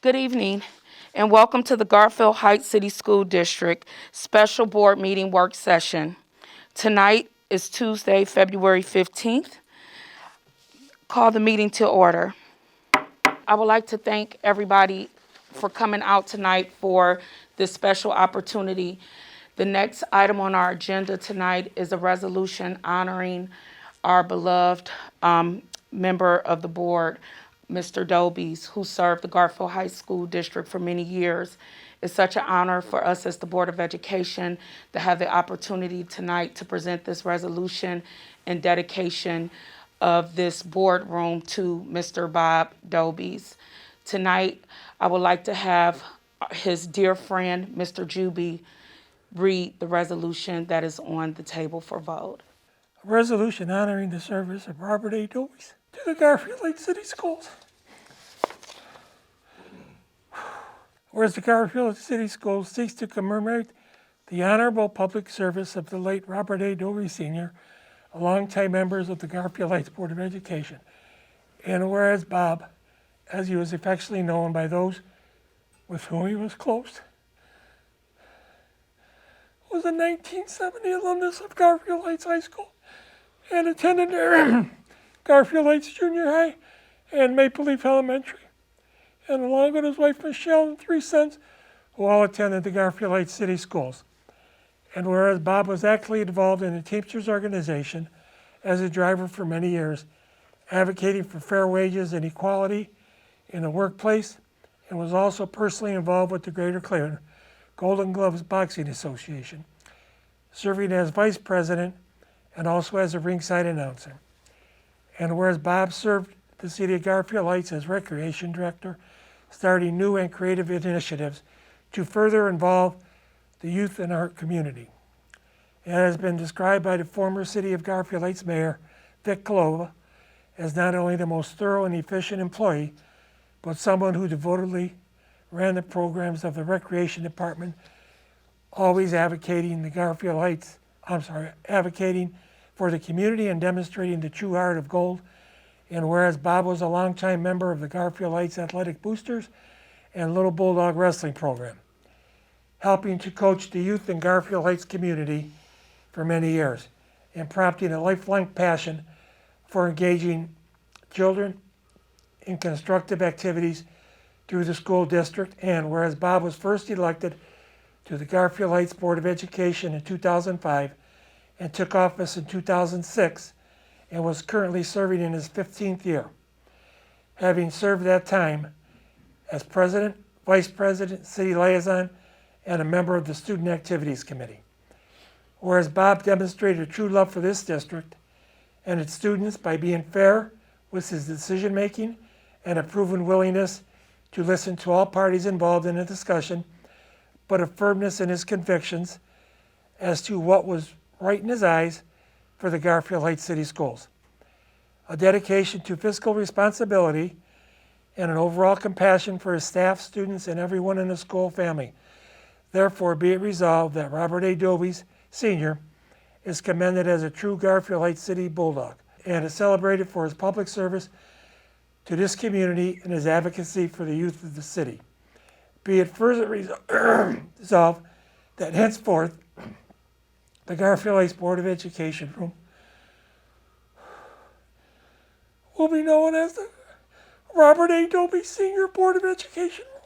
Good evening, and welcome to the Garfield Heights City School District Special Board Meeting Work Session. Tonight is Tuesday, February 15th. Call the meeting to order. I would like to thank everybody for coming out tonight for this special opportunity. The next item on our agenda tonight is a resolution honoring our beloved member of the board, Mr. Dobies, who served the Garfield High School District for many years. It's such an honor for us as the Board of Education to have the opportunity tonight to present this resolution in dedication of this boardroom to Mr. Bob Dobies. Tonight, I would like to have his dear friend, Mr. Juby, read the resolution that is on the table for vote. A resolution honoring the service of Robert A. Dobies to the Garfield Heights City Schools. Whereas the Garfield City Schools seeks to commemorate the honorable public service of the late Robert A. Dobies Sr., a longtime member of the Garfield Heights Board of Education. And whereas Bob, as he was affectionately known by those with whom he was close, was a 1970 alumnus of Garfield Heights High School and attended Garfield Heights Junior High and Maple Leaf Elementary, and along with his wife Michelle and 3 sons, who all attended the Garfield Heights City Schools. And whereas Bob was actively involved in the Teamsters organization as a driver for many years, advocating for fair wages and equality in the workplace, and was also personally involved with the Greater Cleveland Golden Gloves Boxing Association, serving as vice president and also as a ringside announcer. And whereas Bob served the city of Garfield Heights as recreation director, starting new and creative initiatives to further involve the youth in our community. It has been described by the former city of Garfield Heights Mayor, Vic Kalova, as not only the most thorough and efficient employee, but someone who devotedly ran the programs of the recreation department, always advocating for the community and demonstrating the true heart of gold. And whereas Bob was a longtime member of the Garfield Heights Athletic Boosters and Little Bulldog Wrestling program, helping to coach the youth in Garfield Heights community for many years, and prompting a lifelong passion for engaging children in constructive activities through the school district. And whereas Bob was first elected to the Garfield Heights Board of Education in 2005 and took office in 2006 and was currently serving in his 15th year, having served that time as president, vice president, city liaison, and a member of the Student Activities Committee. Whereas Bob demonstrated a true love for this district and its students by being fair with his decision-making and a proven willingness to listen to all parties involved in a discussion, but a firmness in his convictions as to what was right in his eyes for the Garfield Heights City Schools. A dedication to fiscal responsibility and an overall compassion for his staff, students, and everyone in the school family. Therefore, be it resolved that Robert A. Dobies, Sr. is commended as a true Garfield Heights City Bulldog and is celebrated for his public service to this community and his advocacy for the youth of the city. Be it further resolved that henceforth the Garfield Heights Board of Education room will be known as the Robert A. Dobies Sr. Board of Education room.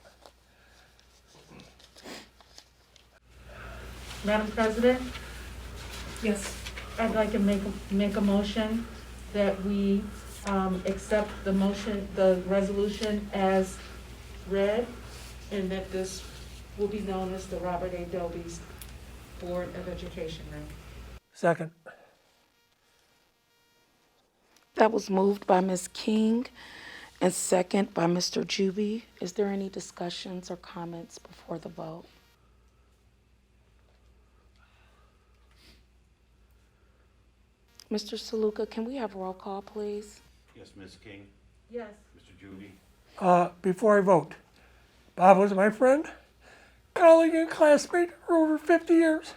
Madam President, Yes. I'd like to make a motion that we accept the resolution as read, and that this will be known as the Robert A. Dobies Board of Education room. Second. That was moved by Ms. King and second by Mr. Juby. Is there any discussions or comments before the vote? Mr. Saluka, can we have roll call, please? Yes, Ms. King. Yes. Mr. Juby. Before I vote, Bob was my friend, colleague, and classmate for over 50 years.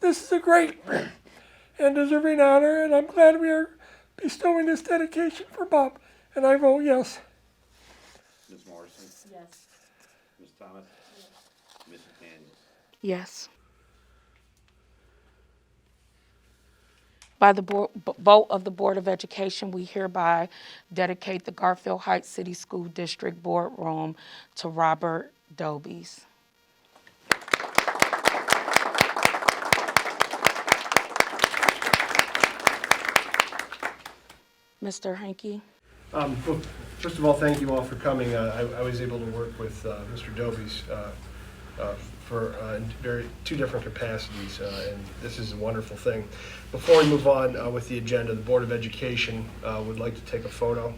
This is a great and deserving honor, and I'm glad we are bestowing this dedication for Bob, and I vote yes. Ms. Morrison. Yes. Thomas. Mrs. Daniels. Yes. By the vote of the Board of Education, we hereby dedicate the Garfield Heights City School District Boardroom to Robert Dobies. Mr. Hanke? Well, first of all, thank you all for coming. I was able to work with Mr. Dobies for two different capacities, and this is a wonderful thing. Before we move on with the agenda, the Board of Education would like to take a photo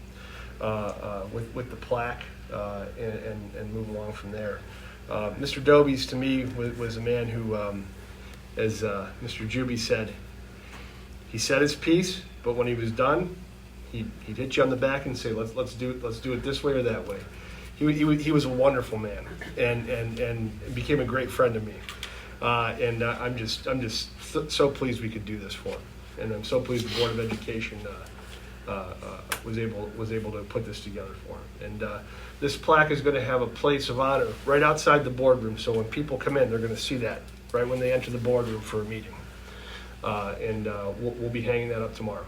with the plaque and move along from there. Mr. Dobies, to me, was a man who, as Mr. Juby said, he said his piece, but when he was done, he'd hit you on the back and say, let's do it this way or that way. He was a wonderful man, and became a great friend to me. I'm just so pleased we could do this for him, and I'm so pleased the Board of Education was able to put this together for him. And this plaque is going to have a place of honor right outside the boardroom, so when people come in, they're going to see that right when they enter the boardroom for a meeting. We'll be hanging that up tomorrow.